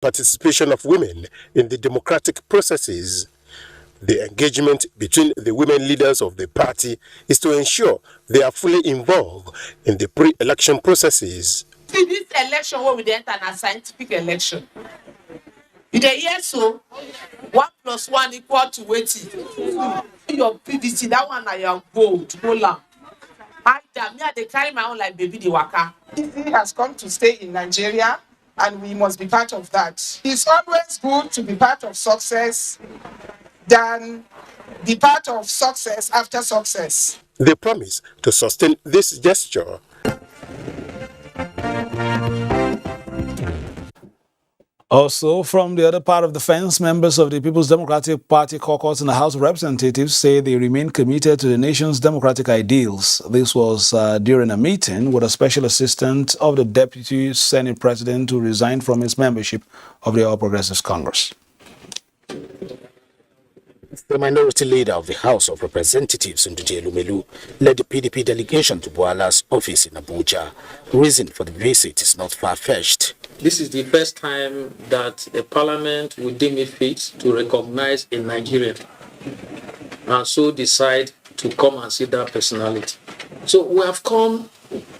participation of women in the democratic processes. The engagement between the women leaders of the party is to ensure they are fully involved in the pre-election processes. See, this election where we enter a scientific election. In the year so, 1 + 1 equal to 80. Your PVC, that one are your gold, no lamp. I damn me, they carry my own like baby the waka. He has come to stay in Nigeria, and we must be part of that. It's always good to be part of success than be part of success after success. They promise to sustain this gesture. Also, from the other part of the fence, members of the People's Democratic Party caucus in the House of Representatives say they remain committed to the nation's democratic ideals. This was during a meeting with a special assistant of the Deputy Senate President who resigned from his membership of the All Progressives Congress. The minority leader of the House of Representatives, Ndudi Elumelu, led the PDP delegation to Bwala's office in Abuja. The reason for the visit is not far-fetched. This is the first time that a parliament will deem it fit to recognize a Nigerian and so decide to come and see that personality. So we have come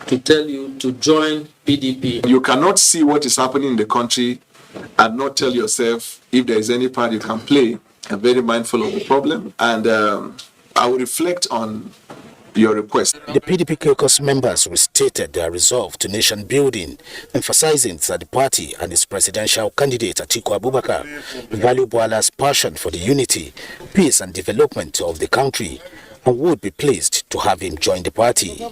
to tell you to join PDP. You cannot see what is happening in the country and not tell yourself if there is any part you can play. I'm very mindful of the problem, and I will reflect on your request. The PDP caucus members restated their resolve to nation building, emphasizing that the party and its presidential candidate Atiku Abubakar value Bwala's passion for the unity, peace and development of the country, and would be pleased to have him join the party.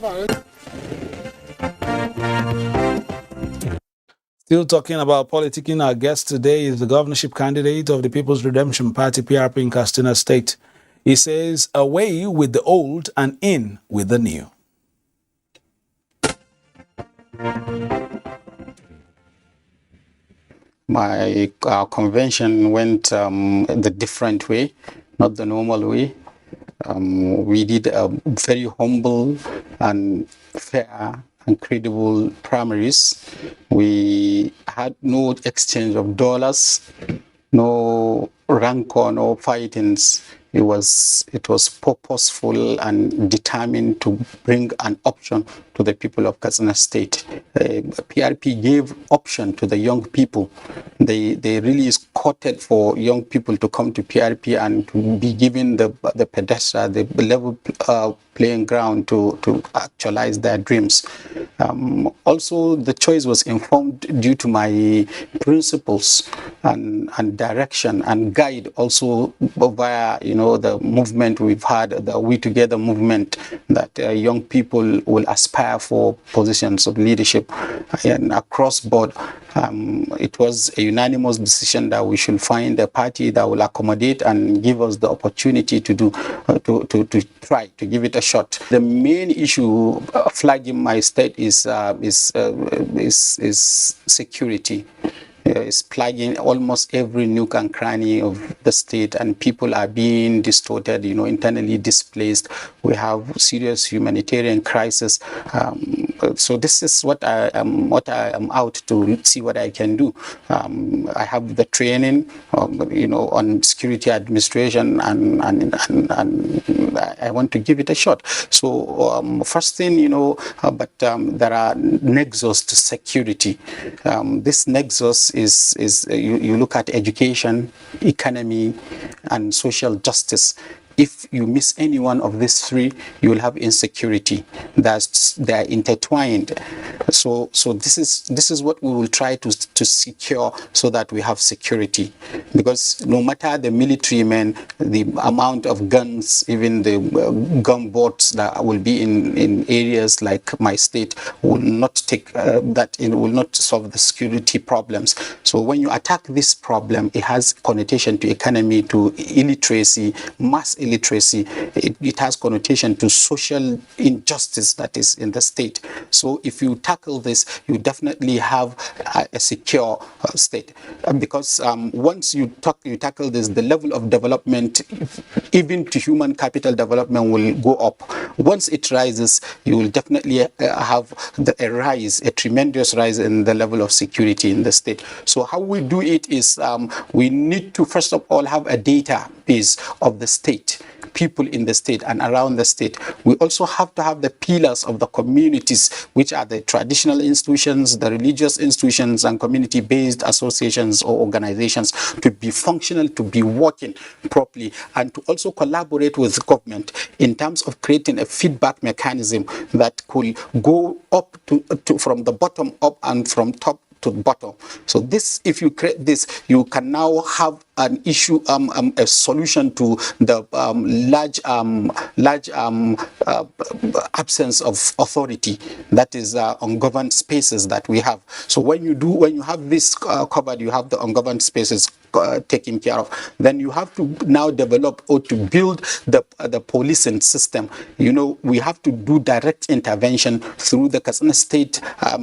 Still talking about politicking, our guest today is the governorship candidate of the People's Redemption Party, PRP, in Katsina State. He says, away with the old and in with the new. My convention went the different way, not the normal way. We did a very humble and fair and credible primaries. We had no exchange of dollars, no rancor, no fightings. It was purposeful and determined to bring an option to the people of Katsina State. PRP gave option to the young people. They really courted for young people to come to PRP and to be given the pedestal, the level playing ground to actualize their dreams. Also, the choice was informed due to my principles and direction and guide, also via the movement we've had, the We Together movement, that young people will aspire for positions of leadership. And across board, it was a unanimous decision that we should find a party that will accommodate and give us the opportunity to try to give it a shot. The main issue flagging my state is security. Is plaguing almost every nook and cranny of the state, and people are being distorted, internally displaced. We have serious humanitarian crisis. So this is what I am out to see what I can do. I have the training, on security administration, and I want to give it a shot. So first thing, but there are nexus to security. This nexus is you look at education, economy, and social justice. If you miss any one of these three, you will have insecurity. They're intertwined. So this is what we will try to secure, so that we have security. Because no matter the military men, the amount of guns, even the gunboats that will be in areas like my state, will not take that. It will not solve the security problems. So when you attack this problem, it has connotation to economy, to illiteracy, mass illiteracy. illiteracy, it has connotation to social injustice that is in the state. So if you tackle this, you definitely have a secure state. Because once you tackle this, the level of development, even to human capital development, will go up. Once it rises, you will definitely have a tremendous rise in the level of security in the state. So how we do it is we need to first of all have a database of the state, people in the state and around the state. We also have to have the pillars of the communities, which are the traditional institutions, the religious institutions, and community-based associations or organizations, to be functional, to be working properly, and to also collaborate with the government in terms of creating a feedback mechanism that could go up to from the bottom up and from top to bottom. So this, if you create this, you can now have an issue, a solution to the large absence of authority that is ungoverned spaces that we have. So when you have this covered, you have the ungoverned spaces taken care of, then you have to now develop or to build the policing system. You know, we have to do direct intervention through the Katsina State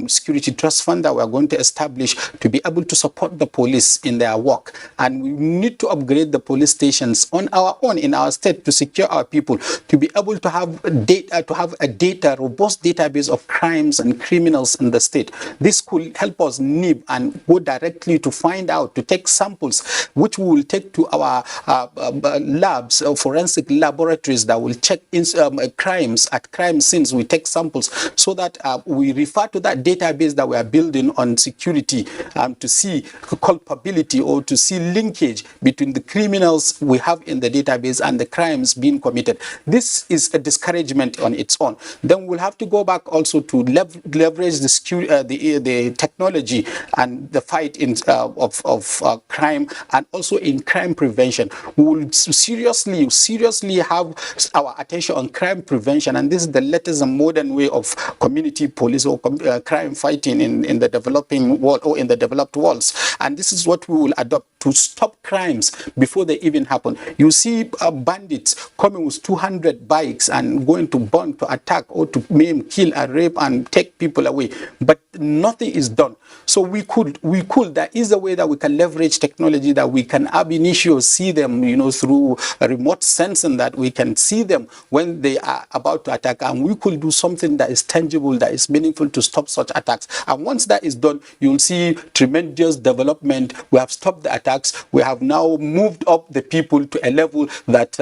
Security Trust Fund that we are going to establish to be able to support the police in their work. And we need to upgrade the police stations on our own in our state to secure our people, to be able to have data, robust database of crimes and criminals in the state. This could help us nib and go directly to find out, to take samples, which we will take to our labs, forensic laboratories that will check crimes at crime scenes. We take samples so that we refer to that database that we are building on security to see culpability or to see linkage between the criminals we have in the database and the crimes being committed. This is a discouragement on its own. Then we'll have to go back also to leverage the technology and the fight of crime, and also in crime prevention. We will seriously have our attention on crime prevention, and this is the latest and modern way of community police or crime fighting in the developing world or in the developed worlds. And this is what we will adopt to stop crimes before they even happen. You see bandits coming with 200 bikes and going to burn, to attack, or to maim, kill, and rape and take people away, but nothing is done. So there is a way that we can leverage technology, that we can ab initio see them, through a remote sensing, that we can see them when they are about to attack, and we could do something that is tangible, that is meaningful to stop such attacks. And once that is done, you'll see tremendous development. We have stopped the attacks. We have now moved up the people to a level that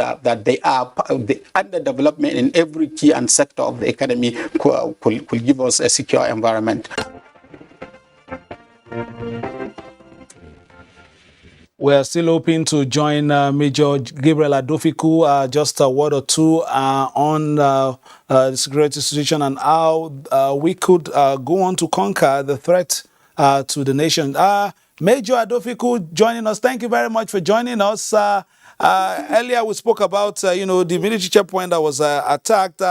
they are under development in every key and sector of the economy could give us a secure environment. We're still hoping to join Major Gabriel Adofiku, just a word or two on the security situation and how we could go on to conquer the threat to the nation. Major Adofiku joining us. Thank you very much for joining us. Earlier we spoke about, the military checkpoint that was attacked.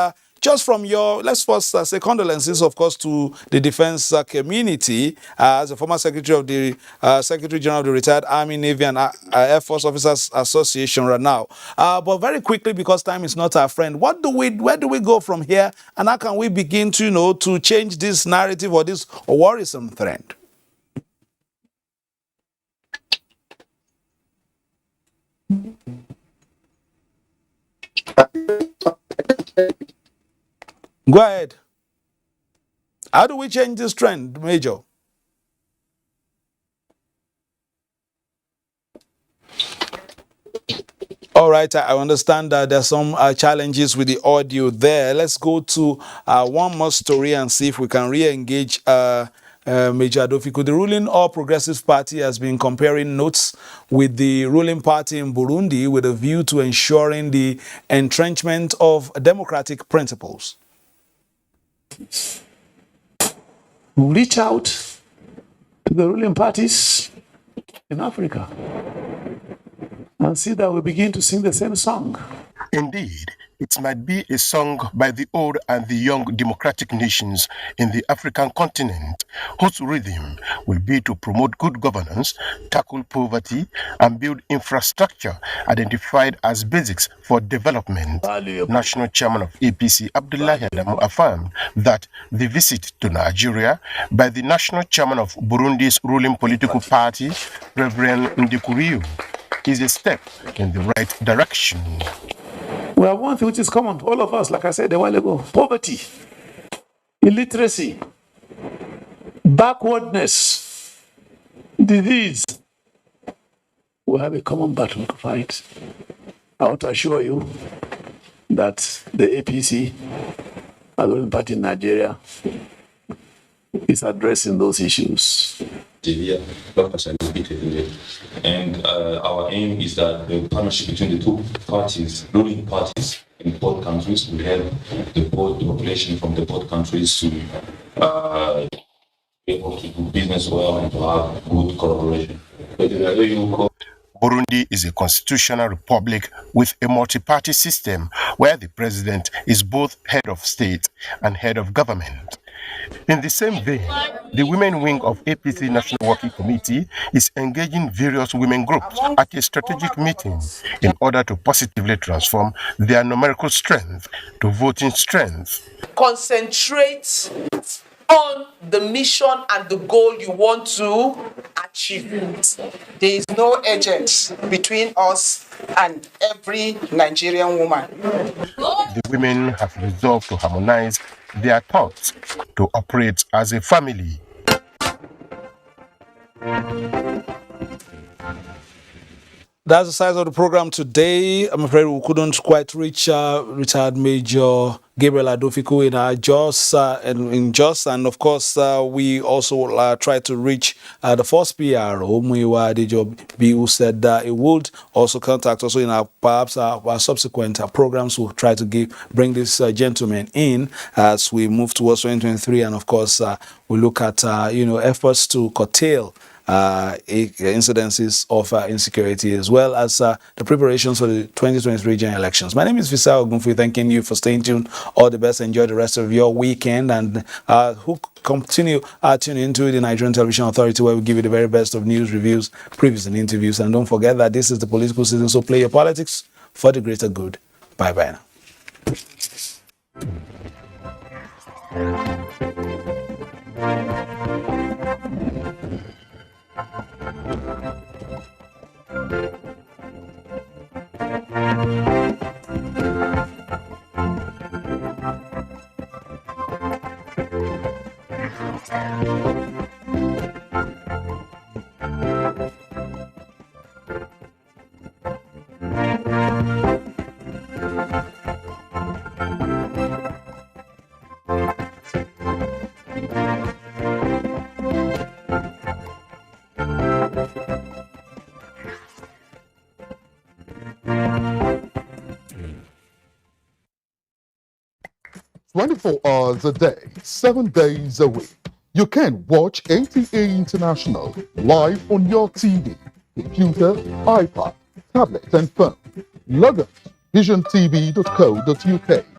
Just from let's first say condolences, of course, to the defense community. As a former secretary of the Secretary General of the Retired Army, Navy, and Air Force Officers Association right now. But very quickly, because time is not our friend, where do we go from here, and how can we begin to, to change this narrative or this worrisome trend? Go ahead. How do we change this trend, Major? All right, I understand that there's some challenges with the audio there. Let's go to one more story and see if we can re-engage Major Adofiku. The ruling All Progressives Party has been comparing notes with the ruling party in Burundi with a view to ensuring the entrenchment of democratic principles. Reach out to the ruling parties in Africa and see that we begin to sing the same song. Indeed, It might be a song by the old and the young democratic nations in the African continent, whose rhythm will be to promote good governance, tackle poverty, and build infrastructure identified as basics for development. National Chairman of APC Abdullahi Adamu affirmed that the visit to Nigeria by the National Chairman of Burundi's ruling political party, Reverend Ndikuriyu, is a step in the right direction. We have one thing which is common to all of us, like I said a while ago: poverty, illiteracy, backwardness, disease. We have a common battle to fight. I want to assure you that the APC, as the party in Nigeria, is addressing those issues. And our aim is that the partnership between the two parties, ruling parties in both countries, will help the population from the both countries to be able to do business well and to have good collaboration. Burundi is a constitutional republic with a multi-party system where the president is both head of state and head of government. In the same vein, the women wing of APC National Working Committee is engaging various women groups at a strategic meeting in order to positively transform their numerical strength to voting strength. Concentrate on the mission and the goal you want to achieve. There is no agent between us and every Nigerian woman. The women have resolved to harmonize their thoughts to operate as a family. That's the size of the program today. I'm afraid we couldn't quite reach retired Major Gabriel Adofiko in Jos, and of course we also tried to reach the first PRO, Muiwa Adejobi, who said that it would also contact us in perhaps our subsequent programs. We'll try to bring this gentleman in as we move towards 2023, and of course we look at efforts to curtail incidences of insecurity, as well as the preparations for the 2023 general elections. My name is Visao Ogunfi, thanking you for staying tuned. All the best. Enjoy the rest of your weekend, and who continue tuning into the Nigerian Television Authority, where we give you the very best of news, reviews, previews, and interviews. And don't forget that this is the political season, so play your politics for the greater good. Bye-bye now. Hours a day, 7 days a week. You can watch NTA International live on your TV, computer, iPad, tablet, and phone. Log on to visiontv.co.uk